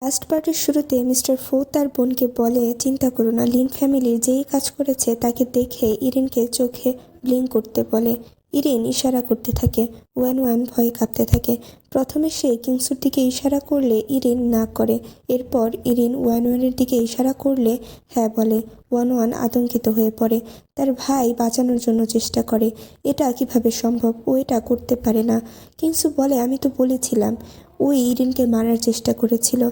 Last পার্টের শুরুতে mister ফু তার বোনকে বলে, চিন্তা করো না, লিন ফ্যামিলির যেই কাজ করেছে তাকে দেখে ইরিনকে চোখে ব্লিঙ্ক করতে বলে। ইরিন ইশারা করতে থাকে। ওয়ান ওয়ান ভয়ে কাঁপতে থাকে। প্রথমে সে কিংসুর দিকে ইশারা করলে ইরিন না করে। এরপর ইরিন ওয়ান ওয়ানের দিকে ইশারা করলে হ্যাঁ বলে। ওয়ান ওয়ান আতঙ্কিত হয়ে পড়ে। তার ভাই বাঁচানোর জন্য চেষ্টা করে। এটা কিভাবে সম্ভব? ও এটা করতে পারে না। কিংসু বলে, আমি তো বলেছিলাম। ওই ইরিনকে মারার চেষ্টা করেছিল,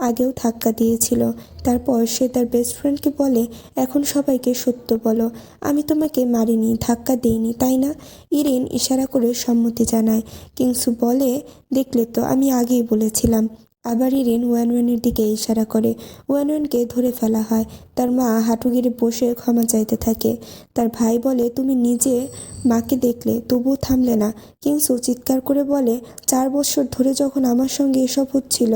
আগেও ধাক্কা দিয়েছিল। তারপর সে তার বেস্ট ফ্রেন্ডকে বলে, এখন সবাইকে সত্য বলো, আমি তোমাকে মারিনি, ধাক্কা দিইনি, তাই না? ইরিন ইশারা করে সম্মতি জানায়। কিংসু বলে, দেখলে তো, আমি আগেই বলেছিলাম। আবার ইরিন ওয়ান ওয়ানের দিকে ইশারা করে। ওয়ান ওয়ানকে ধরে ফেলা হয়। তার মা হাঁটু গেড়ে বসে ক্ষমা চাইতে থাকে। তার ভাই বলে, তুমি নিজে মাকে দেখলে, তবুও থামলে না। কিংসু চিৎকার করে বলে, 4 বছর ধরে যখন আমার সঙ্গে এসব হচ্ছিল,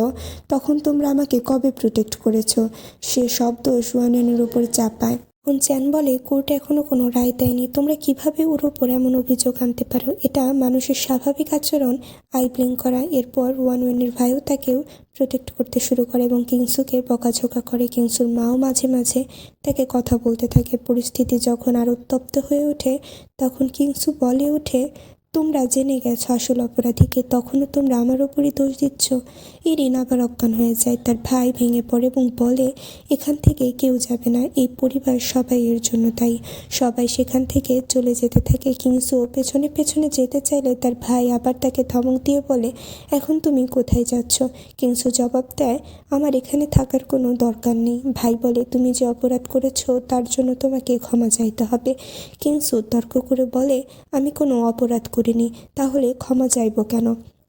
তখন তোমরা আমাকে কবে প্রোটেক্ট করেছো? সে সব দোষ ওয়ান ওয়ানের উপর চাপায়। এখন চ্যান বলে, কোর্টে এখনো কোনো রায় দেয়নি, তোমরা কিভাবে ওর ওপর এমন অভিযোগ আনতে পারো? এটা মানুষের স্বাভাবিক আচরণ, আই ব্লিঙ্ক করা। এরপর ওয়ান ওয়ানের ভাইও তাকেও প্রোটেক্ট করতে শুরু করে এবং কিংসুকে বকাঝোকা করে। কিংসুর মাও মাঝে মাঝে তাকে কথা বলতে থাকে। পরিস্থিতি যখন আরও উত্তপ্ত হয়ে ওঠে, তখন কিংসু বলে ওঠে, তোমরা জেনে গেছো আসল অপরাধীকে, তখনও তোমরা আমার ওপরই দোষ দিচ্ছ। ইরিন আবার অজ্ঞান হয়ে যায়। তার ভাই ভেঙে পড়ে এবং বলে, এখান থেকে কেউ যাবে না, এই পরিবার সবাই এর জন্য দায়ী। সবাই সেখান থেকে চলে যেতে থাকে। কিংসু পেছনে পেছনে যেতে চাইলে তার ভাই আবার তাকে ধমক দিয়ে বলে, এখন তুমি কোথায় যাচ্ছ? কিংসু জবাব দেয়, আমার এখানে থাকার কোনো দরকার নেই। ভাই বলে, তুমি যে অপরাধ করেছো তার জন্য তোমাকে ক্ষমা চাইতে হবে। কিংসু তর্ক করে বলে, আমি কোনো অপরাধ করিনি, তাহলে ক্ষমা চাইবো কেন?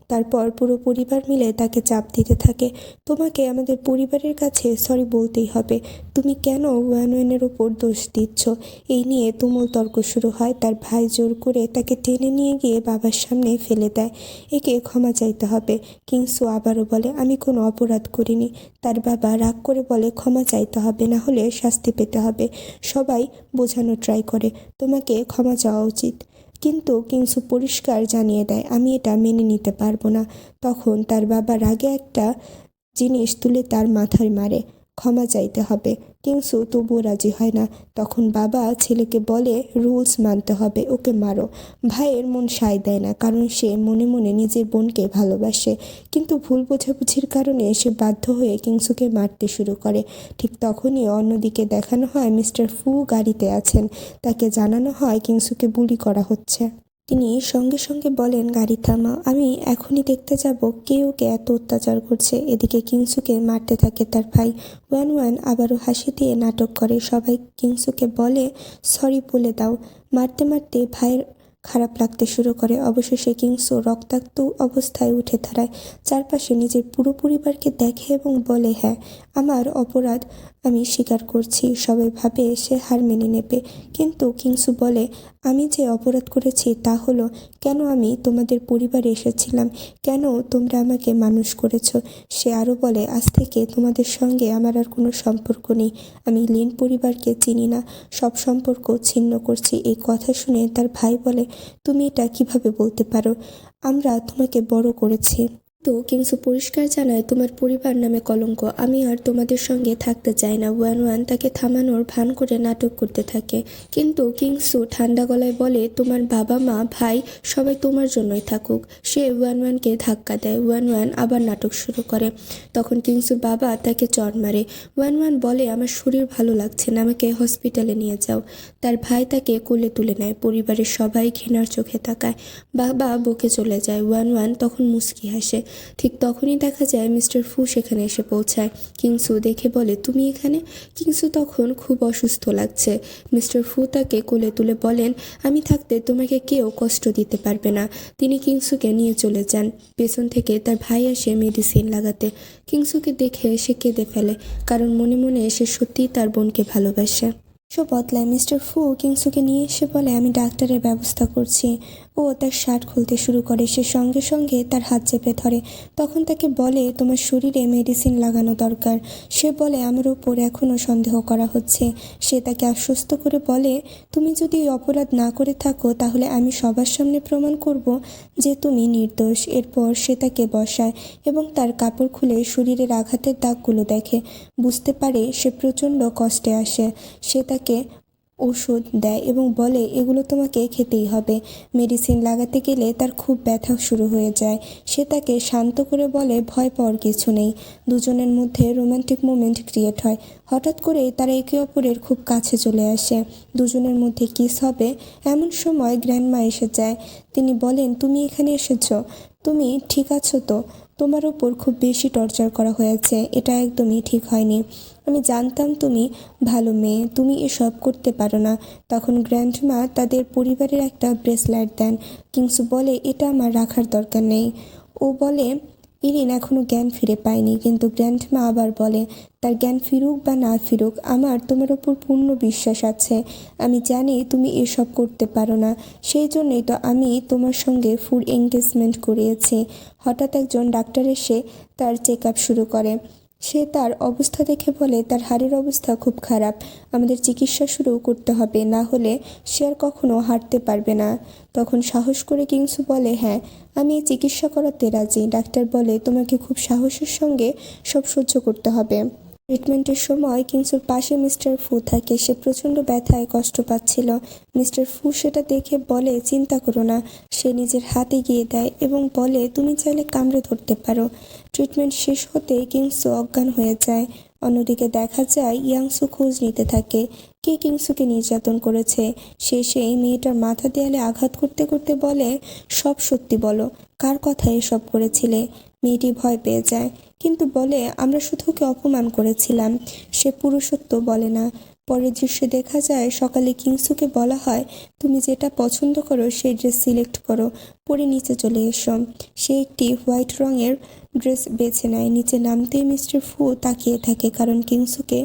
তারপর পুরো পরিবার মিলে তাকে চাপ দিতে থাকে, তোমাকে আমাদের পরিবারের কাছে সরি বলতেই হবে, তুমি কেন ওয়ান ওয়ানের ওপর দোষ দিচ্ছ? এই নিয়ে তুমুল তর্ক শুরু হয়। তার ভাই জোর করে তাকে টেনে নিয়ে গিয়ে বাবার সামনে ফেলে দেয়। একে ক্ষমা চাইতে হবে। কিংসু আবারও বলে, আমি কোনো অপরাধ করিনি। তার বাবা রাগ করে বলে, ক্ষমা চাইতে হবে, না হলে শাস্তি পেতে হবে। সবাই বোঝানো ট্রাই করে, তোমাকে ক্ষমা চাওয়া উচিত। কিন্তু কিংসু পরিষ্কার জানিয়ে দেয়, আমি এটা মেনে নিতে পারবো না। তখন তার বাবা রাগে একটা জিনিস তুলে তার মাথায় মারে। ক্ষমা চাইতে হবে। কিংসু তবুও রাজি হয় না। তখন বাবা ছেলেকে বলে, রুলস মানতে হবে, ওকে মারো। ভাইয়ের মন সায় দেয় না, কারণ সে মনে মনে নিজের বোনকে ভালোবাসে। কিন্তু ভুল বোঝাবুঝির কারণে সে বাধ্য হয়ে কিংসুকে মারতে শুরু করে। ঠিক তখনই অন্যদিকে দেখানো হয় মিস্টার ফু গাড়িতে আছেন। তাকে জানানো হয় কিংসুকে বুলি করা হচ্ছে। তিনি সঙ্গে সঙ্গে বলেন, গাড়ি থামাও, আমি এখনই দেখতে যাব কে ওকে এত অত্যাচার করছে। এদিকে কিংসুকে মারতে থাকে তার ভাই। ওয়ান ওয়ান আবারও হাসি দিয়ে নাটক করে। সবাই কিংসুকে বলে, সরি বলে দাও। মারতে মারতে ভাইয়ের খারাপ লাগতে শুরু করে। অবশেষে কিংসু রক্তাক্ত অবস্থায় উঠে দাঁড়ায়। চারপাশে নিজের পুরো পরিবারকে দেখে এবং বলে, হ্যাঁ, আমার অপরাধ আমি স্বীকার করছি। সবাই ভাবে সে হার মেনে নেবে, কিন্তু কিংসু বলে, আমি যে অপরাধ করেছি তা হলো, কেন আমি তোমাদের পরিবারে এসেছিলাম, কেন তোমরা আমাকে মানুষ করেছো। সে আরও বলে, আজ থেকে তোমাদের সঙ্গে আমার আর কোনো সম্পর্ক নেই। আমি লিন পরিবারকে চিনি না, সব সম্পর্ক ছিন্ন করছি। এই কথা শুনে তার ভাই বলে, তুমি এটা কিভাবে বলতে পারো? আমরা তোমাকে বড় করেছি। তো কিংসু পরিষ্কার জানায়, তোমার পরিবার নামে কলঙ্ক, আমি আর তোমাদের সঙ্গে থাকতে চাই না। ওয়ান ওয়ান তাকে থামানোর ভান করে নাটক করতে থাকে, কিন্তু কিংসু ঠান্ডা গলায় বলে, তোমার বাবা মা ভাই সবাই তোমার জন্যই থাকুক। সে ওয়ান ওয়ানকে ধাক্কা দেয়। ওয়ান ওয়ান আবার নাটক শুরু করে। তখন কিংসুর বাবা তাকে চড় মারে। ওয়ান ওয়ান বলে, আমার শরীর ভালো লাগছে না, আমাকে হসপিটালে নিয়ে যাও। তার ভাই তাকে কোলে তুলে নেয়। পরিবারের সবাই ঘৃণার চোখে তাকায়। বাবা বকে চলে যায়। ওয়ান ওয়ান তখন মুচকি হাসে। ঠিক তখনই দেখা যায় মিস্টার ফু সেখানে এসে পৌঁছায়। কিংসু দেখে বলে, তুমি এখানে? কিংসু তখন খুব অসুস্থ লাগছে। মিস্টার ফু তাকে কোলে তুলে বলেন, আমি থাকতে তোমাকে কেউ কষ্ট দিতে পারবে না। তিনি কিংসুকে নিয়ে চলে যান। পেছন থেকে তার ভাই আসে মেডিসিন লাগাতে। কিংসুকে দেখে সে কেঁদে ফেলে, কারণ মনে মনে সে সত্যিই তার বোনকে ভালোবাসে। সব বদলায়। মিস্টার ফু কিংসুকে নিয়ে এসে বলে, আমি ডাক্তারের ব্যবস্থা করছি। ও তার শার্ট খুলতে শুরু করে। সে সঙ্গে সঙ্গে তার হাত চেপে ধরে। তখন তাকে বলে, তোমার শরীরে মেডিসিন লাগানো দরকার। সে বলে, আমার ওপর এখনও সন্দেহ করা হচ্ছে। সে তাকে আশ্বস্ত করে বলে, তুমি যদি অপরাধ না করে থাকো তাহলে আমি সবার সামনে প্রমাণ করব যে তুমি নির্দোষ। এরপর সে তাকে বসায় এবং তার কাপড় খুলে শরীরের আঘাতের দাগগুলো দেখে। বুঝতে পারে সে প্রচণ্ড কষ্টে আসে। সে তাকে ওষুধ দেয় এবং বলে, এগুলো তোমাকে খেতেই হবে। মেডিসিন লাগাতে গেলে তার খুব ব্যথা শুরু হয়ে যায়। সে তাকে শান্ত করে বলে, ভয় পাওয়ার কিছু নেই। দুজনের মধ্যে রোমান্টিক মোমেন্ট ক্রিয়েট হয়। হঠাৎ করে তারা একে অপরের খুব কাছে চলে আসে। দুজনের মধ্যে কিস হবে এমন সময় গ্র্যান্ডমা এসে যায়। তিনি বলেন, তুমি এখানে এসেছো, তুমি ঠিক আছো তো? তোমার ওপর খুব বেশি টর্চার করা হয়েছে, এটা একদমই ঠিক হয়নি। আমি জানতাম তুমি ভালো মেয়ে, তুমি এসব করতে পারো না। তখন গ্র্যান্ডমা তাদের পরিবারের একটা ব্রেসলেট দেন। কিংসু বলে, এটা আমার রাখার দরকার নেই। ও বলে, ইরিন এখনও জ্ঞান ফিরে পায়নি। কিন্তু গ্র্যান্ডমা আবার বলে, তার জ্ঞান ফিরুক বা না ফিরুক, আমার তোমার ওপর পূর্ণ বিশ্বাস আছে। আমি জানি তুমি এসব করতে পারো না, সেই জন্যই তো আমি তোমার সঙ্গে ফুল এঙ্গেজমেন্ট করিয়েছি। হঠাৎ একজন ডাক্তার এসে তার চেক আপ শুরু করে। সে তার অবস্থা দেখে বলে, তার হাড়ের অবস্থা খুব খারাপ, আমাদের চিকিৎসা শুরু করতে হবে, না হলে সে আর কখনো হাঁটতে পারবে না। তখন সাহস করে কিংসু বলে, হ্যাঁ, আমি এই চিকিৎসা করাতে রাজি। ডাক্তার বলে, তোমাকে খুব সাহসের সঙ্গে সব সহ্য করতে হবে। ট্রিটমেন্টের সময় কিংসুর পাশে মিস্টার ফু থাকে। সে প্রচণ্ড ব্যথায় কষ্ট পাচ্ছিল। মিস্টার ফু সেটা দেখে বলে, চিন্তা করো না। সে নিজের হাত এগিয়ে দেয় এবং বলে, তুমি চাইলে কামড়ে ধরতে পারো। ট্রিটমেন্ট শেষ হতেই কিংসু অজ্ঞান হয়ে যায়। অন্যদিকে দেখা যায় ইয়াংসু খোঁজ নিতে থাকে কে কিংসুকে নির্যাতন করেছে। সে সেই মেয়েটার মাথা দেয়ালে আঘাত করতে করতে বলে, সব সত্যি বলো, কার কথা এসব করেছিলে? মেয়েটি ভয় পেয়ে যায় কিন্তু বলে, আমরা শুধু ওকে অপমান করেছিলাম। সে পুরো সত্য বলে না। পরের দৃশ্যে দেখা যায় সকালে কিংসুকে বলা হয়, তুমি যেটা পছন্দ করো সেই ড্রেস সিলেক্ট করো, পরে নিচে চলে এসো। সে একটি হোয়াইট রঙের ড্রেস বেছে নেয়। নিচে নামতেই মিস্টার ফু তাকিয়ে থাকে, কারণ কিংসুকে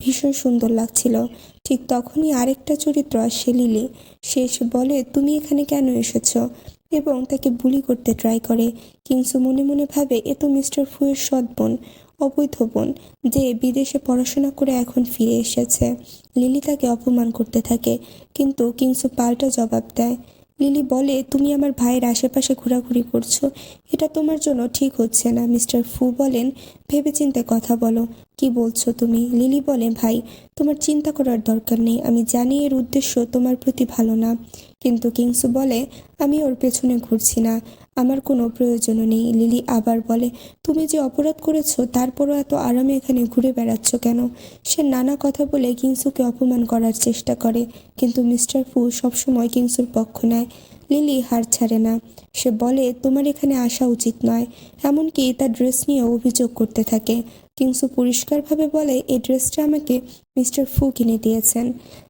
ভীষণ সুন্দর লাগছিল। ঠিক তখনই আরেকটা চরিত্র আসে, লিলি। সে এসে বলে, তুমি এখানে কেন এসেছো, এবং তাকে বুলি করতে ট্রাই করে। কিংসু মনে মনে ভাবে, এ তো মিস্টার ফুয়ের সৎ বোন, অবৈধ বোন, যে বিদেশে পড়াশোনা করে এখন ফিরে এসেছে। লিলি তাকে অপমান করতে থাকে, কিন্তু কিংসু পাল্টা জবাব দেয়। লিলি বলে, তুমি আমার ভাইয়ের আশেপাশে ঘোরাঘুরি করছো, এটা তোমার জন্য ঠিক হচ্ছে না। মিস্টার ফু বলেন, ভেবেচিন্তে কথা বলো, কি বলছো তুমি? লিলি বলে, ভাই, তোমার চিন্তা করার দরকার নেই, আমি জানি এর উদ্দেশ্য তোমার প্রতি ভালো না। কিন্তু কিংসু বলে, আমি ওর পেছনে ঘুরছি না, আমার কোনো প্রয়োজনও নেই। লিলি আবার বলে, তুমি যে অপরাধ করেছো তারপরও এত আরামে এখানে ঘুরে বেড়াচ্ছ কেন? সে নানা কথা বলে কিংসুকে অপমান করার চেষ্টা করে, কিন্তু মিস্টার ফু সবসময় কিংসুর পক্ষ নেয়। লিলি হার ছাড়ে না। সে বলে, তোমার এখানে আসা উচিত নয়। এমনকি তার ড্রেস নিয়ে অভিযোগ করতে থাকে। কিংসু পরিষ্কারভাবে বলে, এই ড্রেসটা আমাকে মিস্টার ফু কিনে দিয়েছেন।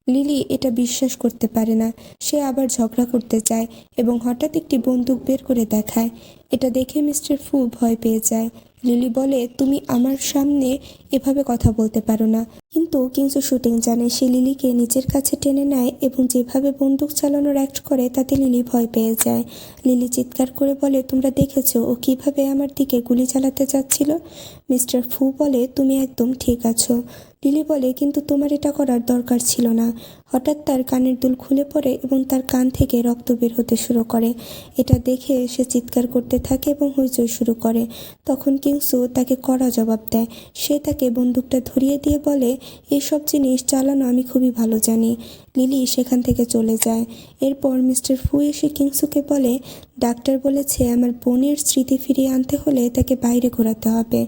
লিলি এটা বিশ্বাস করতে পারে না। সে আবার ঝগড়া করতে চায় এবং হঠাৎ একটি বন্দুক বের করে দেখায়। এটা দেখে মিস্টার ফু ভয় পেয়ে যায়। লিলি বলে, তুমি আমার সামনে এভাবে কথা বলতে পারো না। কিন্তু কিংসু শুটিং জানে। সে লিলিকে নিজের কাছে টেনে নেয় এবং যেভাবে বন্দুক চালানোর অ্যাক্ট করে তাতে লিলি ভয় পেয়ে যায়। লিলি চিৎকার করে বলে, তোমরা দেখেছো ও কিভাবে আমার দিকে গুলি চালাতে যাচ্ছিল? মিস্টার ফু বলে, তুমি একদম ঠিক আছো। লিলি বলে, কিন্তু তোমার এটা করার দরকার ছিল না। হঠাৎ তার কানের দুল খুলে পড়ে এবং তার কান থেকে রক্ত বের হতে শুরু করে। এটা দেখে সে চিৎকার করতে থাকে এবং হইচই শুরু করে। তখন কিংসু তাকে কড়া জবাব দেয়। সে তাকে বন্দুকটা ধরিয়ে দিয়ে বলে, এইসব জিনিস চালানো আমি খুবই ভালো জানি। লিলি সেখান থেকে চলে যায়। এরপর মিস্টার ফু এসে কিংসুকে বলে, ডাক্তার বলেছে আমার বোনের স্মৃতি ফিরিয়ে আনতে হলে তাকে বাইরে ঘোরাতে হবে।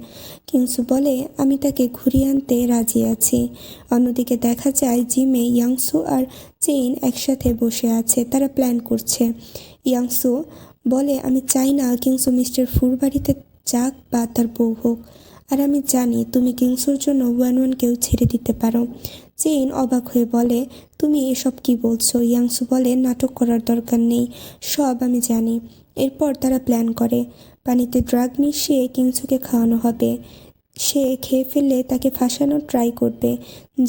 কিংসু বলে, আমি তাকে ঘুরিয়ে আনতে রাজি আছি। অন্যদিকে দেখা যায় জিমে ইয়াংসু আর চেইন একসাথে বসে আছে, তারা প্ল্যান করছে। ইয়াংসু বলে, আমি চাই না কিংসু মিস্টার ফুর বাড়িতে যাক বা তার বউ হোক, আর আমি জানি তুমি কিংসুর জন্য ওয়ানওয়ানকেও ছেড়ে দিতে পারো। চেইন অবাক হয়ে বলে, তুমি এসব কি বলছো? ইয়াংসু বলে, নাটক করার দরকার নেই, সব আমি জানি। এরপর তারা প্ল্যান করে পানিতে ড্রাগ মিশিয়ে কিংসুকে খাওয়ানো হবে। সে খেয়ে ফেললে তাকে ফাঁসানোর ট্রাই করবে,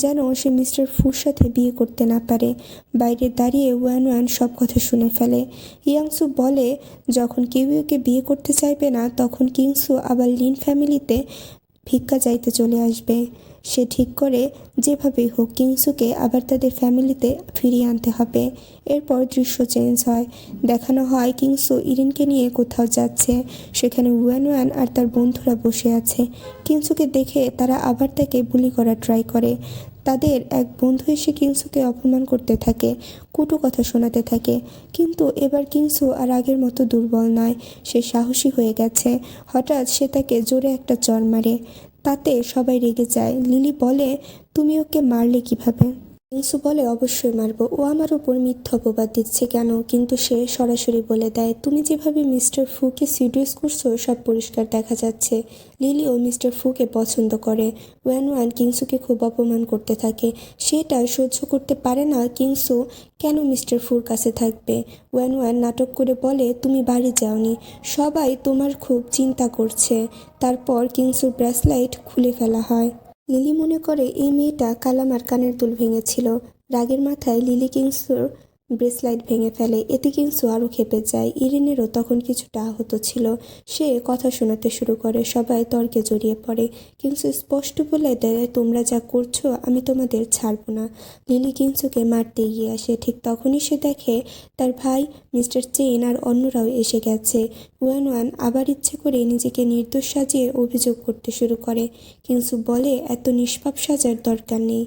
যেন সে মিস্টার ফুর সাথে বিয়ে করতে না পারে। বাইরে দাঁড়িয়ে ওয়ান ওয়ান সব কথা শুনে ফেলে। ইয়াংসু বলে যখন কেউ ওকে বিয়ে করতে চাইবে না তখন কিংসু আবার লিন ফ্যামিলিতে ভিক্ষা চাইতে চলে আসবে। সে ঠিক করে যেভাবেই হোক কিংসুকে আবার তাদের ফ্যামিলিতে ফিরিয়ে আনতে হবে। এরপর দৃশ্য চেঞ্জ হয়, দেখানো হয় কিংসু ইরিনকে নিয়ে কোথাও যাচ্ছে। সেখানে ওয়ান ওয়ান আর তার বন্ধুরা বসে আছে। কিংসুকে দেখে তারা আবার তাকে বুলি করার ট্রাই করে। তাদের এক বন্ধু এসে কিংসুকে অপমান করতে থাকে, কটু কথা শোনাতে থাকে। কিন্তু এবার কিংসু আর আগের মতো দুর্বল নয়, সে সাহসী হয়ে গেছে। হঠাৎ সে তাকে জোরে একটা চড় মারে, তাতে সবাই রেগে যায়। লিলি বলে, তুমি ওকে মারলে কিভাবে? কিংসু বলে, অবশ্যই মারবো, ও আমার ওপর মিথ্যা অপবাদ দিচ্ছে কেন? কিন্তু সে সরাসরি বলে দেয়, তুমি যেভাবে মিস্টার ফুকে সিরিয়াস করছো সব পরিষ্কার দেখা যাচ্ছে। লিলিও মিস্টার ফুকে পছন্দ করে। ওয়ান ওয়ান কিংসুকে খুব অপমান করতে থাকে, সেটা সহ্য করতে পারে না। কিংসু কেন মিস্টার ফুর কাছে থাকবে? ওয়ান ওয়ান নাটক করে বলে, তুমি বাড়ি যাওনি, সবাই তোমার খুব চিন্তা করছে। তারপর কিংসুর ব্রেসলাইট খুলে ফেলা হয়। লিলি মনে করে এই মেয়েটা কাল আমার কানের দুল ভেঙেছিল। রাগের মাথায় লিলি কিংসুর ব্রেসলাইট ভেঙে ফেলে, এতে কিংসু আরও ক্ষেপে যায়। ইরিনেরও তখন কিছুটা আহত ছিল, সে কথা শোনাতে শুরু করে, সবাই তর্কে জড়িয়ে পড়ে। কিংসু স্পষ্ট বলে দেয়, তোমরা যা করছো আমি তোমাদের ছাড়বো না। লিলি কিংসুকে মারতে এগিয়ে আসে, ঠিক তখনই সে দেখে তার ভাই মিস্টার চেইন আর অন্যরাও এসে গেছে। ওয়ান ওয়ান আবার ইচ্ছে করে নিজেকে নির্দোষ সাজিয়ে অভিযোগ করতে শুরু করে। কিংসু বলে, এত নিষ্পাপ সাজার দরকার নেই।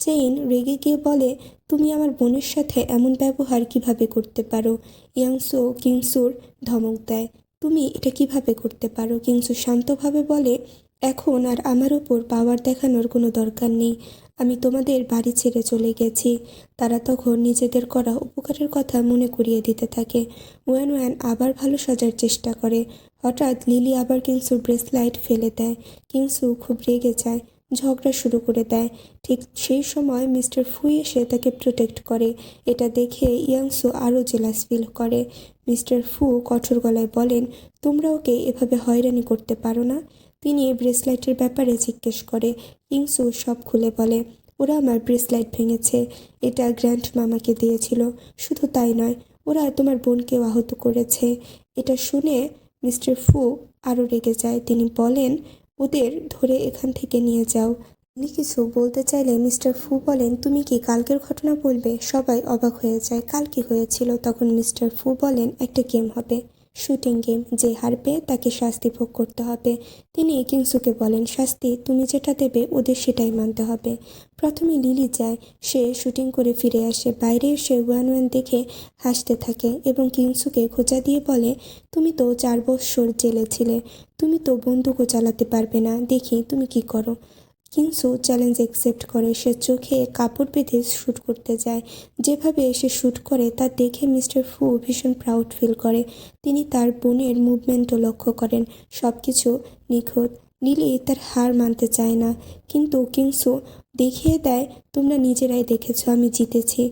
চেইন রেগে গিয়ে বলে, তুমি আমার বোনের সাথে এমন ব্যবহার কিভাবে করতে পারো? ইয়াংসু কিংসুর ধমক দেয়, তুমি এটা কিভাবে করতে পারো? কিংসু শান্তভাবে বলে, এখন আর আমার ওপর পাওয়ার দেখানোর কোনো দরকার নেই, আমি তোমাদের বাড়ি ছেড়ে চলে গেছি। তারা তখন নিজেদের করা উপকারের কথা মনে করিয়ে দিতে থাকে। ওয়ান ওয়ান আবার ভালো সাজার চেষ্টা করে। হঠাৎ লিলি আবার কিংসুর ব্রেসলাইট ফেলে দেয়। কিংসু খুব রেগে যায়, ঝগড়া শুরু করে দেয়। ঠিক সেই সময় মিস্টার ফুই এসে তাকে প্রোটেক্ট করে। এটা দেখে ইয়াংসু আরও জেলাস ফিল করে। মিস্টার ফু কঠোর গলায় বলেন, তোমরা ওকে এভাবে হয়রানি করতে পারো না। তিনি ব্রেসলাইটের ব্যাপারে জিজ্ঞেস করে। কিংসু সব খুলে বলে, ওরা আমার ব্রেসলাইট ভেঙেছে, এটা গ্র্যান্ড মামাকে দিয়েছিল। শুধু তাই নয়, ওরা তোমার বোনকেও আহত করেছে। এটা শুনে মিস্টার ফু আরও রেগে যায়। তিনি বলেন, ওদের ধরে এখান থেকে নিয়ে যাও। লিলি কিছু বলতে চাইলে মিস্টার ফু বলেন, তুমি কি কালকের ঘটনা বলবে? সবাই অবাক হয়ে যায়, কাল কি হয়েছিল? তখন মিস্টার ফু বলেন, একটা গেম হবে, শুটিং গেম, যে হারবে তাকে শাস্তি ভোগ করতে হবে। তিনি কিংসুকে বলেন, শাস্তি তুমি যেটা দেবে ওদের সেটাই মানতে হবে। প্রথমে লিলি যায়, সে শুটিং করে ফিরে আসে। বাইরে এসে ওয়ান ওয়ান দেখে হাসতে থাকে এবং কিংসুকে খোঁচা দিয়ে বলে, তুমি তো 4 বছর জেলে ছিলে, তুমি তো বন্দুকও চালাতে পারবে না, দেখি তুমি কি করো। কিংসু চ্যালেঞ্জ অ্যাকসেপ্ট করে, সে চোখে কাপড় বেঁধে শ্যুট করতে যায়। যেভাবে সে শ্যুট করে তা দেখে মিস্টার ফু ভীষণ প্রাউড ফিল করে। তিনি তার বোনের মুভমেন্টও লক্ষ্য করেন, সব কিছু নিখুঁত। লিলি তার হার মানতে চায় না, কিন্তু কিংসু দেখিয়ে দেয়, তোমরা নিজেরাই দেখেছো আমি জিতেছি,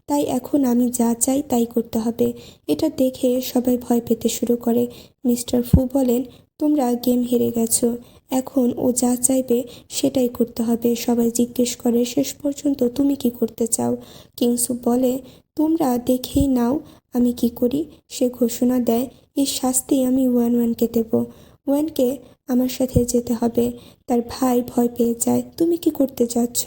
তাই এখন আমি যা চাই তাই করতে হবে। এটা দেখে সবাই ভয় পেতে শুরু করে। মিস্টার ফু বলেন, তোমরা গেম হেরে গেছো, এখন ও যা চাইবে সেটাই করতে হবে। সবাই জিজ্ঞেস করে, শেষ পর্যন্ত তুমি কি করতে চাও? কিংসু বলে, তোমরা দেখেই নাও আমি কি করি। সে ঘোষণা দেয়, এই শাস্তি আমি ওয়ান ওয়ানকে দেব, ওয়ানকে আমার সাথে যেতে হবে। তার ভাই ভয় পেয়ে যায়, তুমি কি করতে যাচ্ছ?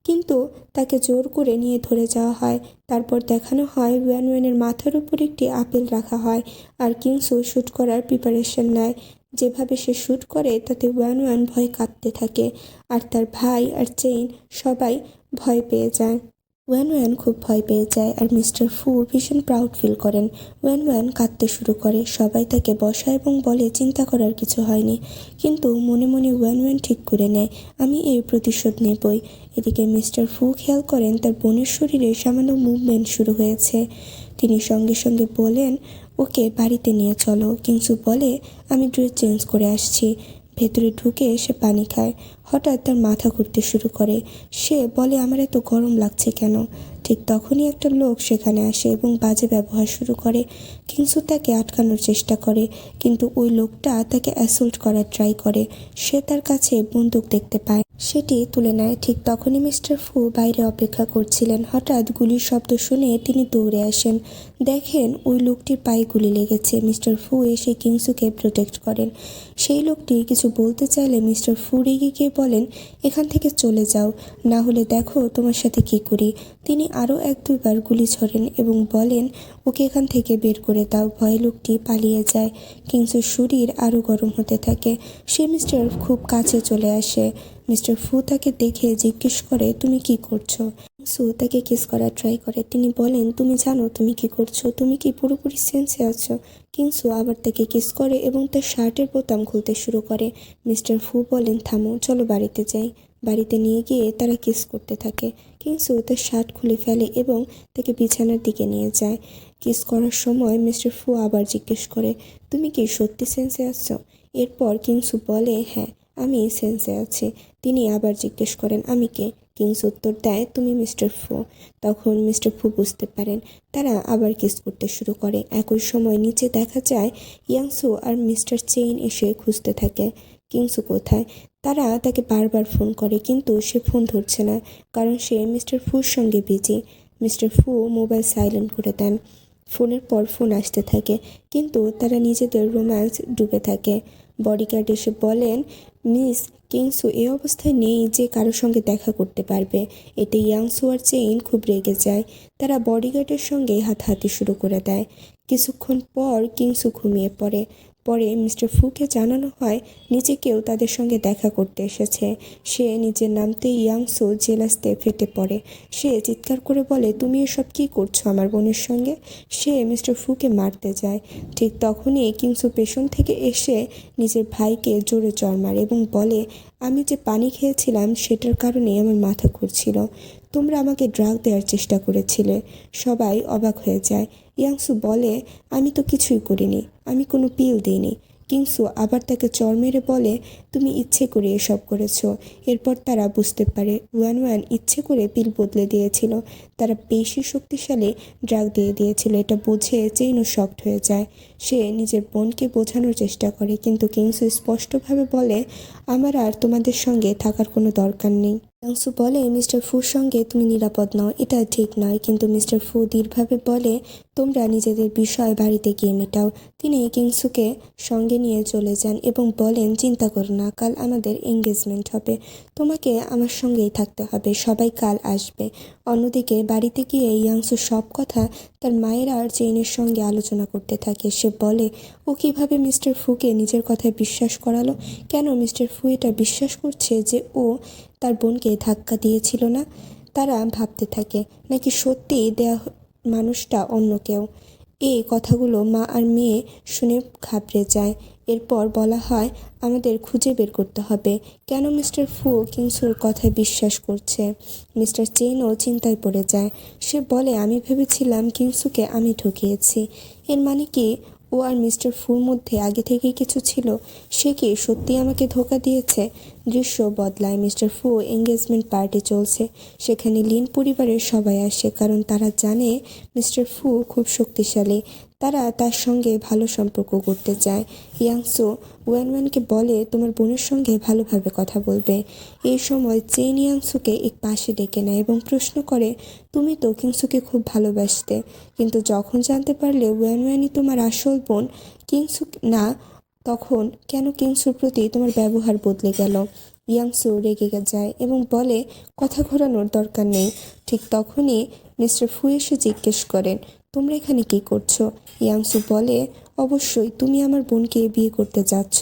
কিন্তু তাকে জোর করে নিয়ে ধরে যাওয়া হয়। তারপর দেখানো হয় ওয়ান ওয়ানের মাথার উপর একটি আপেল রাখা হয় আর কিংসু শ্যুট করার প্রিপারেশন নেয়। যেভাবে সে শ্যুট করে তাতে ওয়ান ওয়ান ভয় কাঁপতে থাকে, আর তার ভাই আর চেইন সবাই ভয় পেয়ে যায়। ওয়ান ওয়ান খুব ভয় পেয়ে যায় আর মিস্টার ফু ভীষণ প্রাউড ফিল করেন। ওয়ান ওয়ান কাঁদতে শুরু করে, সবাই তাকে বসায় এবং বলে চিন্তা করার কিছু হয়নি। কিন্তু মনে মনে ওয়ান ওয়ান ঠিক করে নেয়, আমি এর প্রতিশোধ নেবই। এদিকে মিস্টার ফু খেয়াল করেন তার বোনের শরীরে সামান্য মুভমেন্ট শুরু হয়েছে। তিনি সঙ্গে সঙ্গে বলেন, ওকে বাড়িতে নিয়ে চলো। কিংসু বলে, আমি ড্রেস চেঞ্জ করে আসছি। ভেতরে ঢুকে সে পানি খায়। হঠাৎ তার মাথা ঘুরতে শুরু করে। সে বলে, আমার এত গরম লাগছে কেন? ঠিক তখনই একটা লোক সেখানে আসে এবং বাজে ব্যবহার শুরু করে। কিংসু তাকে আটকানোর চেষ্টা করে, কিন্তু ওই লোকটা তাকে অ্যাসল্ট করার ট্রাই করে। সে তার কাছে বন্দুক দেখতে পায়, সেটি তুলে নেয়। ঠিক তখনই মিস্টার ফু বাইরে অপেক্ষা করছিলেন। হঠাৎ গুলির শব্দ শুনে তিনি দৌড়ে আসেন। দেখেন ওই লোকটির পায়ে গুলি লেগেছে। মিস্টার ফু এসে কিংসুকে প্রোটেক্ট করেন। সেই লোকটি কিছু বলতে চাইলে মিস্টার ফু রেগে গিয়ে বলেন, এখান থেকে চলে যাও, না হলে দেখো তোমার সাথে কি করি। তিনি আরও 1-2 বার গুলি ছড়েন এবং বলেন, ওকে এখান থেকে বের করে দাও। ভয়ে লোকটি পালিয়ে যায়। কিংসুর শরীর আরও গরম হতে থাকে। সে মিস্টার খুব কাছে চলে আসে। মিস্টার ফু তাকে দেখে জিজ্ঞেস করে, তুমি কি করছো? কিংসু তাকে কিস করার ট্রাই করে। তিনি বলেন, তুমি জানো তুমি কি করছো? তুমি কি পুরোপুরি সেন্সে আছো? কিংসু আবার তাকে কিস করে এবং তার শার্টের বোতাম খুলতে শুরু করে। মিস্টার ফু বলেন, থামো, চলো বাড়িতে যাই। বাড়িতে নিয়ে গিয়ে তারা কিস করতে থাকে। কিংসু তার শার্ট খুলে ফেলে এবং তাকে বিছানার দিকে নিয়ে যায়। কিস করার সময় মিস্টার ফু আবার জিজ্ঞেস করে, তুমি কি সত্যি সেন্সে আছো? এরপর কিংসু বলে, হ্যাঁ, আমি সেন্সে আছি। তিনি আবার জিজ্ঞেস করেন, আমি কে? কিংস উত্তর দেয়, তুমি মিস্টার ফু। তখন মিস্টার ফু বুঝতে পারেন। তারা আবার কিস করতে শুরু করে। একই সময় নিচে দেখা যায় ইয়াংসু আর মিস্টার চেইন এসে খুঁজতে থাকে কিংসু কোথায়। তারা তাকে বারবার ফোন করে, কিন্তু সে ফোন ধরছে না, কারণ সে মিস্টার ফুর সঙ্গে বিজি। মিস্টার ফু মোবাইল সাইলেন্ট করে দেন। ফোনের পর ফোন আসতে থাকে, কিন্তু তারা নিজেদের রোম্যান্স ডুবে থাকে। বডিগার্ড এসে বলেন, মিস কিংসু এই অবস্থায় নেই যে কারোর সঙ্গে দেখা করতে পারবে। এতে ইয়াংসু আর চেইন খুব রেগে যায়। তারা বডিগার্ডের সঙ্গে হাতাহাতি শুরু করে দেয়। কিছুক্ষণ পর কিংসু ঘুমিয়ে পড়ে। পরে মিস্টার ফুকে জানানো হয় নিচে কেউ তাদের সঙ্গে দেখা করতে এসেছে। সে নিচে নামতে ইয়াংসু জেলাসতে ফেটে পড়ে। সে চিৎকার করে বলে, তুমি এসব কী করছো আমার বোনের সঙ্গে? সে মিস্টার ফুকে মারতে যায়। ঠিক তখনই কিংসু পেছন থেকে এসে নিজের ভাইকে জোরে চড় মারে এবং বলে, আমি যে পানি খেয়েছিলাম সেটার কারণেই আমার মাথা ঘুরছিল। তোমরা আমাকে ড্রাগ দেওয়ার চেষ্টা করেছিলে। সবাই অবাক হয়ে যায়। ইয়াংসু বলে, আমি তো কিছুই করিনি, আমি কোনো পিল দিইনি। কিংসু আবার তাকে চড় মেরে বলে, তুমি ইচ্ছে করে এসব করেছো। এরপর তারা বুঝতে পারে ওয়ান ওয়ান ইচ্ছে করে পিল বদলে দিয়েছিল। তারা বেশি শক্তিশালী ড্রাগ দিয়ে দিয়েছিল। এটা বুঝে চেইনও শকড হয়ে যায়। সে নিজের বোনকে বোঝানোর চেষ্টা করে, কিন্তু কিংসু স্পষ্টভাবে বলে, আমার আর তোমাদের সঙ্গে থাকার কোনো দরকার নেই। ইয়াংসু বলে, মিস্টার ফুর সঙ্গে তুমি নিরাপদ নও, এটা ঠিক নয়। কিন্তু মিস্টার ফু দৃঢ়ভাবে বলে, তোমরা নিজেদের বিষয় বাড়িতে গিয়ে মেটাও। তিনি কিংসুকে সঙ্গে নিয়ে চলে যান এবং বলেন, চিন্তা করো না, কাল আমাদের এঙ্গেজমেন্ট হবে। তোমাকে আমার সঙ্গেই থাকতে হবে। সবাই কাল আসবে। অন্যদিকে বাড়িতে গিয়ে ইয়াংসু সব কথা তার মায়ের আর চেইনের সঙ্গে আলোচনা করতে থাকে। সে বলে, ও কিভাবে মিস্টার ফুকে নিজের কথায় বিশ্বাস করালো? কেন মিস্টার ফু এটা বিশ্বাস করছে যে ও তার বোনকে ধাক্কা দিয়েছিল না? তারা ভাবতে থাকে, নাকি সত্যিই দেয়া মানুষটা অন্য কেউ। এই কথাগুলো মা আর মেয়ে শুনে ঘাবড়ে যায়। এরপর বলা হয়, আমাদের খুঁজে বের করতে হবে কেন মিস্টার ফু কিংসুর কথায় বিশ্বাস করছে। মিস্টার চেইনও চিন্তায় পড়ে যায়। সে বলে, আমি ভেবেছিলাম কিংসুকে আমি ঠকিয়েছি। এর মানে কি ও আর মিস্টার ফুর মধ্যে আগে থেকেই কিছু ছিল? সে কি সত্যি আমাকে ধোঁকা দিয়েছে? দৃশ্য বদলায়। মিস্টার ফু এঙ্গেজমেন্ট পার্টি চলছে। সেখানে লিন পরিবারের সবাই আসে, কারণ তারা জানে মিস্টার ফু খুব শক্তিশালী। তারা তার সঙ্গে ভালো সম্পর্ক করতে চায়। ইয়াংসু ওয়ানওয়ানকে বলে, তোমার বোনের সঙ্গে ভালোভাবে কথা বলবে। এই সময় চেইন ইয়াংসুকে এক পাশে ডেকে নেয় এবং প্রশ্ন করে, তুমি তো কিংসুকে খুব ভালোবাসতে, কিন্তু যখন জানতে পারলে ওয়ানওয়ানই তোমার আসল বোন, কিংসু না, তখন কেন কিংসুর প্রতি তোমার ব্যবহার বদলে গেল? ইয়াংসু রেগে যায় এবং বলে, কথা ঘোরানোর দরকার নেই। ঠিক তখনই মিস্টার ফু এসে জিজ্ঞেস করেন, তোমরা এখানে কি করছো? ইয়াংসু বলে, অবশ্যই তুমি আমার বোনকে বিয়ে করতে যাচ্ছ,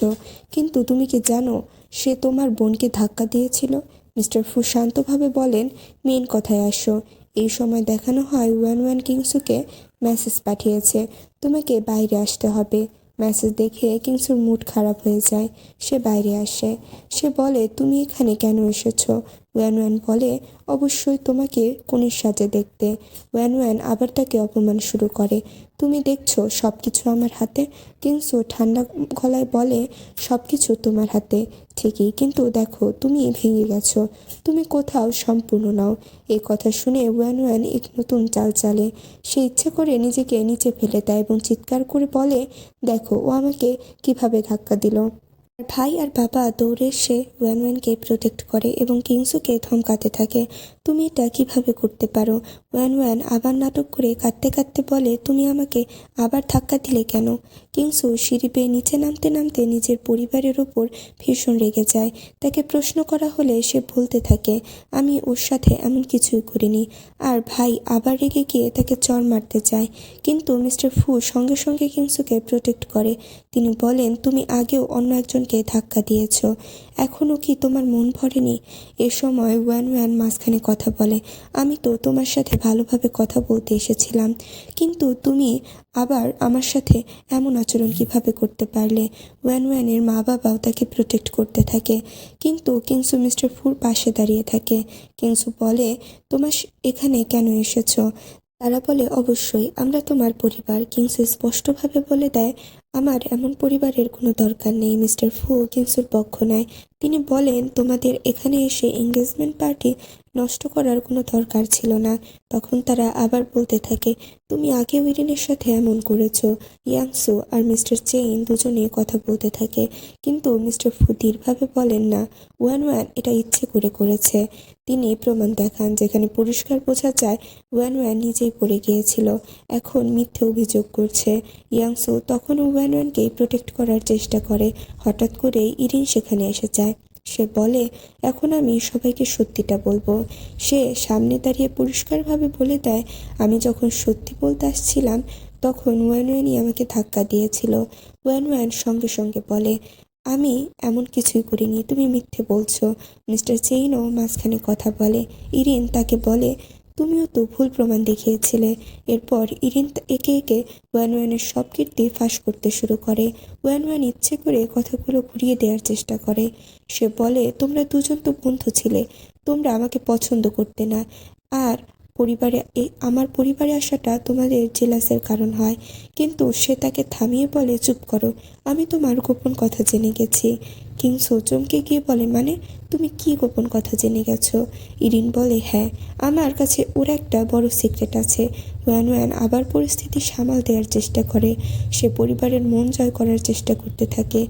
কিন্তু তুমি কি জানো সে তোমার বোনকে ধাক্কা দিয়েছিল? মিস্টার ফু শান্তভাবে বলেন, মেন কথায় আসো। এই সময় দেখানো হয় ওয়ান ওয়ান কিংসুকে মেসেজ পাঠিয়েছে, তোমাকে বাইরে আসতে হবে। মেসেজ দেখে কিংসুর মুড খারাপ হয়ে যায়। সে বাইরে আসে। সে বলে, তুমি এখানে কেন এসেছো? ওয়ান ওয়ান বলে, অবশ্যই তোমাকে কোণের সাজে দেখতে। ওয়ান ওয়ান আবার তাকে অপমান শুরু করে, তুমি দেখছো সব কিছু আমার হাতে। কিংসু ঠান্ডা গলায় বলে, সব কিছু তোমার হাতে ঠিকই, কিন্তু দেখো তুমি ভেঙে গেছো, তুমি কোথাও সম্পূর্ণ নাও। এই কথা শুনে ওয়ান ওয়ান এক নতুন চাল চালে। সে ইচ্ছে করে নিজেকে নিচে ফেলে দেয় এবং চিৎকার করে বলে, দেখো ও আমাকে কিভাবে ধাক্কা দিল। আর ভাই আর বাবা দৌড়ে এসে ওয়ান ওয়ানকে প্রোটেক্ট করে এবং কিংসুকে ধমকাতে থাকে, তুমি এটা কিভাবে করতে পারো। ওয়ান ওয়ান আবার নাটক করে কাঁদতে কাঁদতে বলে, তুমি আমাকে আবার ধাক্কা দিলে কেন। কিংসু সিঁড়ি বেয়ে নিচে নামতে নামতে নিজের পরিবারের ওপর ভীষণ রেগে যায়। তাকে প্রশ্ন করা হলে সে বলতে থাকে, আমি ওর সাথে এমন কিছুই করিনি। আর ভাই আবার রেগে গিয়ে তাকে চড় মারতে চায়, কিন্তু মিস্টার ফু সঙ্গে সঙ্গে কিংসুকে প্রোটেক্ট করে। তিনি বলেন, তুমি আগেও অন্য একজনকে ধাক্কা দিয়েছ, এখনও কি তোমার মন ভরেনি। এ সময় ওয়ান ওয়ান মাঝখানে কথা বলে, আমি তো তোমার সাথে ভালোভাবে কথা বলতে এসেছিলাম, কিন্তু তুমি আবার আমার সাথে এমন আচরণ কিভাবে করতে পারলে। ওয়ান ওয়ানের মা বাবাও তাকে প্রোটেক্ট করতে থাকে, কিন্তু কিংসু মিস্টার ফুর পাশে দাঁড়িয়ে থাকে। কিংসু বলে, তোমার এখানে কেন এসেছো। তারা বলে, অবশ্যই আমরা তোমার পরিবার। কিংসু স্পষ্টভাবে বলে দেয়, আমার এমন পরিবারের কোনো দরকার নেই। মিস্টার ফু কিংসুর পক্ষ নেয়। তিনি বলেন, তোমাদের এখানে এসে এঙ্গেজমেন্ট পার্টি নষ্ট করার কোনো দরকার ছিল না। তখন তারা আবার বলতে থাকে, তুমি আগেও ইরিনের সাথে এমন করেছো। ইয়াংসু আর মিস্টার চেইন দুজনে কথা বলতে থাকে, কিন্তু মিস্টার ফু দৃঢ়ভাবে বলেন, না, ওয়ান ওয়ান এটা ইচ্ছে করে করেছে। তিনি প্রমাণ দেখান যেখানে পরিষ্কার বোঝা যায় ওয়ান ওয়ান নিজেই পড়ে গিয়েছিল, এখন মিথ্যে অভিযোগ করছে। ইয়াংসু তখনও ওয়ান ওয়ানকে প্রোটেক্ট করার চেষ্টা করে। হঠাৎ করে ইরিন সেখানে এসে যায়। সে বলে, এখন আমি সবাইকে সত্যিটা বলবো। সে সামনে দাঁড়িয়ে পরিষ্কারভাবে বলে দেয়, আমি যখন সত্যি বলতে আসছিলাম তখন ওয়ান ওয়ানই আমাকে ধাক্কা দিয়েছিল। ওয়ান ওয়ান সঙ্গে সঙ্গে বলে, আমি এমন কিছুই করিনি, তুমি মিথ্যে বলছো। মিস্টার চেইনও মাঝখানে কথা বলে। ইরিন তাকে বলে, তুমিও তো ভুল প্রমাণ দেখিয়েছিলে। এরপর ইরিন একে একে ওয়ান ওয়ানের সব কীর্তি ফাঁস করতে শুরু করে। ওয়ান ওয়ান ইচ্ছে করে কথাগুলো ঘুরিয়ে দেওয়ার চেষ্টা করে। সে বলে, তোমরা দুজন তো বন্ধু ছিলে, তোমরা আমাকে পছন্দ করতে না, আর আমার পরিবারে আসাটা তোমাদের জেলাসের কারণ হয়। কিন্তু সে তাকে থামিয়ে বলে, চুপ করো, আমি তোমার গোপন কথা জেনে গেছি। কিংসু চমকে গিয়ে বলে, মানে তুমি কি গোপন কথা জেনে গেছো। ইরিন বলে, হ্যাঁ, আমার কাছে ওর একটা বড় সিক্রেট আছে। ওয়ান ওয়ান আবার পরিস্থিতি সামাল দেওয়ার চেষ্টা করে। সে পরিবারের মন জয় করার চেষ্টা করতে থাকে।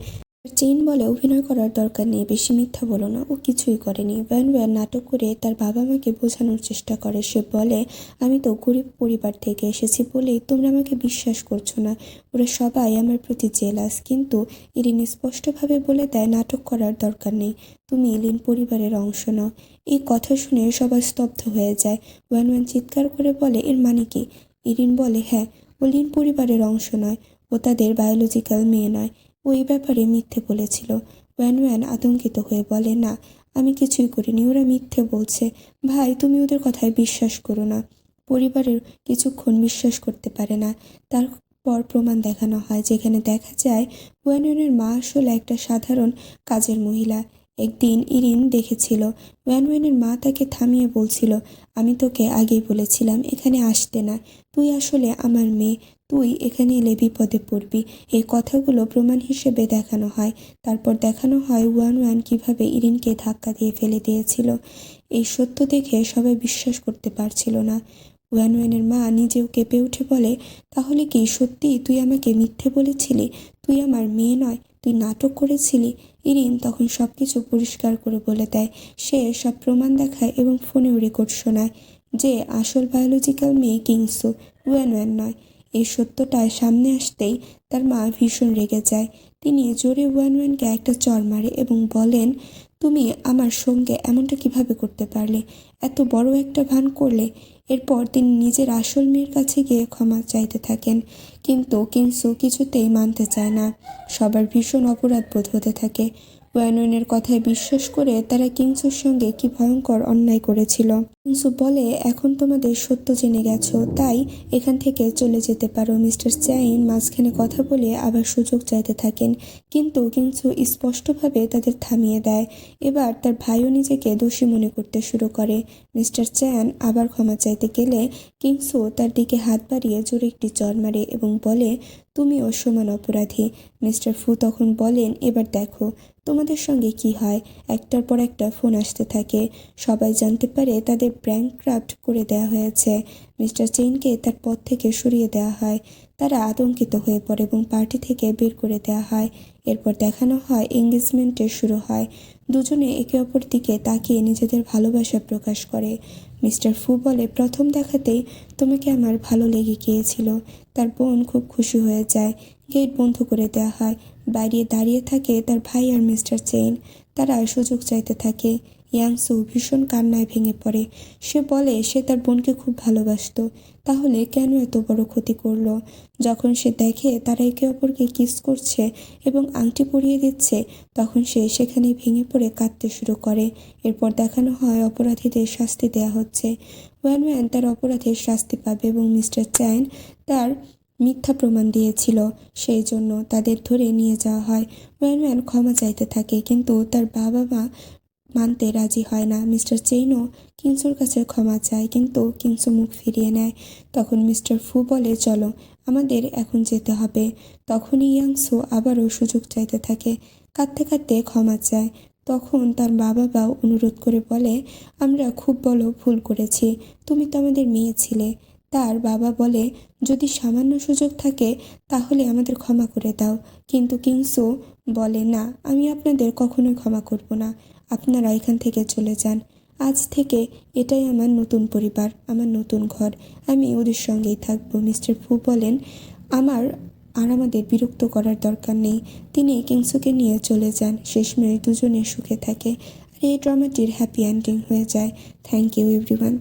চেইন বলে, অভিনয় করার দরকার নেই, বেশি মিথ্যা বলো না, ও কিছুই করেনি। ওয়ান ওয়ান নাটক করে তার বাবা মাকে বোঝানোর চেষ্টা করে। সে বলে, আমি তো গরিব পরিবার থেকে এসেছি বলেই তোমরা আমাকে বিশ্বাস করছো না, ওরা সবাই আমার প্রতি জেলাস। কিন্তু ইরিন স্পষ্টভাবে বলে দেয়, নাটক করার দরকার নেই, তুমি লিন পরিবারের অংশ নাও। এই কথা শুনে সবাই স্তব্ধ হয়ে যায়। ওয়ান ওয়ান চিৎকার করে বলে, এর মানে কি। ইরিন বলে, হ্যাঁ, ও লিন পরিবারের অংশ নয়, ও তাদের বায়োলজিক্যাল মেয়ে নয়, ওই ব্যাপারে মিথ্যে বলেছিল। ওয়ান ওয়ান আতঙ্কিত হয়ে বলে, না, আমি কিছুই করিনি, ওরা মিথ্যে বলছে। ভাই, তুমি ওদের কথায় বিশ্বাস করো না। পরিবারের কিছুক্ষণ বিশ্বাস করতে পারে না। তারপর প্রমাণ দেখানো হয়, যেখানে দেখা যায় ওয়ান ওয়ানের মা আসলে একটা সাধারণ কাজের মহিলা। একদিন ইরিন দেখেছিল ওয়ান ওয়ানের মা তাকে থামিয়ে বলছিল, আমি তোকে আগেই বলেছিলাম এখানে আসতে না, তুই আসলে আমার মেয়ে, তুই এখানে এলে বিপদে পড়বি। এই কথাগুলো প্রমাণ হিসেবে দেখানো হয়। তারপর দেখানো হয় ওয়ান ওয়ান কিভাবে ইরিনকে ধাক্কা দিয়ে ফেলে দিয়েছিল। এই সত্য দেখে সবাই বিশ্বাস করতে পারছিল না। ওয়ান ওয়ানের মা নিজেও কেঁপে উঠে বলে, তাহলে কি সত্যি তুই আমাকে মিথ্যে বলেছিলি, তুই আমার মেয়ে নয়, তুই নাটক করেছিলি। ইরিন তখন সব কিছু পরিষ্কার করে বলে দেয়। সে সব প্রমাণ দেখায় এবং ফোনেও রেকর্ড শোনায় যে আসল বায়োলজিক্যাল মেয়ে কিংসু, ওয়ান ওয়ান নয়। এই সত্যটা সামনে আসতেই তার মা ভীষণ রেগে যায়। তিনি জোরে ওয়ান ওয়ানকে একটা চড় মারে এবং বলেন, তুমি আমার সঙ্গে এমনটা কিভাবে করতে পারলে, এত বড় একটা ভান করলে। এরপর তিনি নিজের আসল মেয়ের কাছে গিয়ে ক্ষমা চাইতে থাকেন, কিন্তু কিংসু কিছুতেই মানতে চায় না। সবার ভীষণ অপরাধ বোধ হতে থাকে। ওয়ানওয়ানের কথায় বিশ্বাস করে তারা কিংসুর সঙ্গে কি ভয়ঙ্কর অন্যায় করেছিল। কিংসু বলে, এখন তোমাদের সত্য জেনে গেছো, তাই এখান থেকে চলে যেতে পারো। মিস্টার চ্যান মাঝখানে কথা বলে আবার সুযোগ চাইতে থাকেন, কিন্তু কিংসু স্পষ্টভাবে তাদের থামিয়ে দেয়। এবার তার ভাইও নিজেকে দোষী মনে করতে শুরু করে। মিস্টার চ্যান আবার ক্ষমা চাইতে গেলে কিংসু তার দিকে হাত বাড়িয়ে জোরে একটি চড় মারে এবং বলে, তুমিও সমান অপরাধী। মিস্টার ফু তখন বলেন, এবার দেখো তোমাদের সঙ্গে কি হয়। একটার পর একটা ফোন আসতে থাকে। সবাই জানতে পারে তাদের ব্যাংকক্রাফট করে দেওয়া হয়েছে। মিস্টার চেইনকে তার পদ থেকে সরিয়ে দেওয়া হয়। তারা আতঙ্কিত হয়ে পড়ে এবং পার্টি থেকে বের করে দেওয়া হয়। এরপর দেখানো হয় এঙ্গেজমেন্টের শুরু হয়। দুজনে একে অপর দিকে তাকিয়ে নিজেদের ভালোবাসা প্রকাশ করে। মিস্টার ফু বলে, প্রথম দেখাতেই তোমাকে আমার ভালো লেগে গিয়েছিল। তার বোন খুব খুশি হয়ে যায়। গেট বন্ধ করে দেওয়া হয়। বাইরে দাঁড়িয়ে থাকে তার ভাই আর মিস্টার চেইন। তারা সুযোগ চাইতে থাকে। ইয়াংসু ভীষণ কান্নায় ভেঙে পড়ে। সে বলে সে তার বোনকে খুব ভালোবাসতো, তাহলে কেন এত বড় ক্ষতি করলো। যখন সে দেখে তারা একে অপরকে কিস করছে এবং আংটি পরিয়ে দিচ্ছে, তখন সে সেখানেই ভেঙে পড়ে কাঁদতে শুরু করে। এরপর দেখানো হয় অপরাধীদের শাস্তি দেওয়া হচ্ছে। ওয়ান তার অপরাধের শাস্তি পাবে এবং মিস্টার চ্যান তার মিথ্যা প্রমাণ দিয়েছিল, সেই জন্য তাদের ধরে নিয়ে যাওয়া হয়। ওয়ান ক্ষমা চাইতে থাকে, কিন্তু তার বাবা মা মানতে রাজি হয় না। মিস্টার চেইনও কিংসুর কাছে ক্ষমা চায়, কিন্তু কিংসু মুখ ফিরিয়ে নেয়। তখন মিস্টার ফু বলে, চলো আমাদের এখন যেতে হবে। তখনই ইয়াংসু আবারও সুযোগ চাইতে থাকে, কাঁদতে কাঁদতে ক্ষমা চায়। তখন তার বাবাও অনুরোধ করে বলে, আমরা খুব বড় ভুল করেছি, তুমি তো আমাদের মেয়ে ছিলে। তার বাবা বলে, যদি সামান্য সুযোগ থাকে তাহলে আমাদের ক্ষমা করে দাও। কিন্তু কিংসু বলে, না, আমি আপনাদের কখনোই ক্ষমা করব না। আপনারা এখান থেকে চলে যান। আজ থেকে এটাই আমার নতুন পরিবার, আমার নতুন ঘর। আমি ওদের সঙ্গেই থাকবো। মিস্টার ফু বলেন, আমাদের বিরক্ত করার দরকার নেই। তিনি কিংসুকে নিয়ে চলে যান। শেষমেশ দুজনে সুখে থাকে আর এই ড্রামাটির হ্যাপি এন্ডিং হয়ে যায়। Thank you everyone.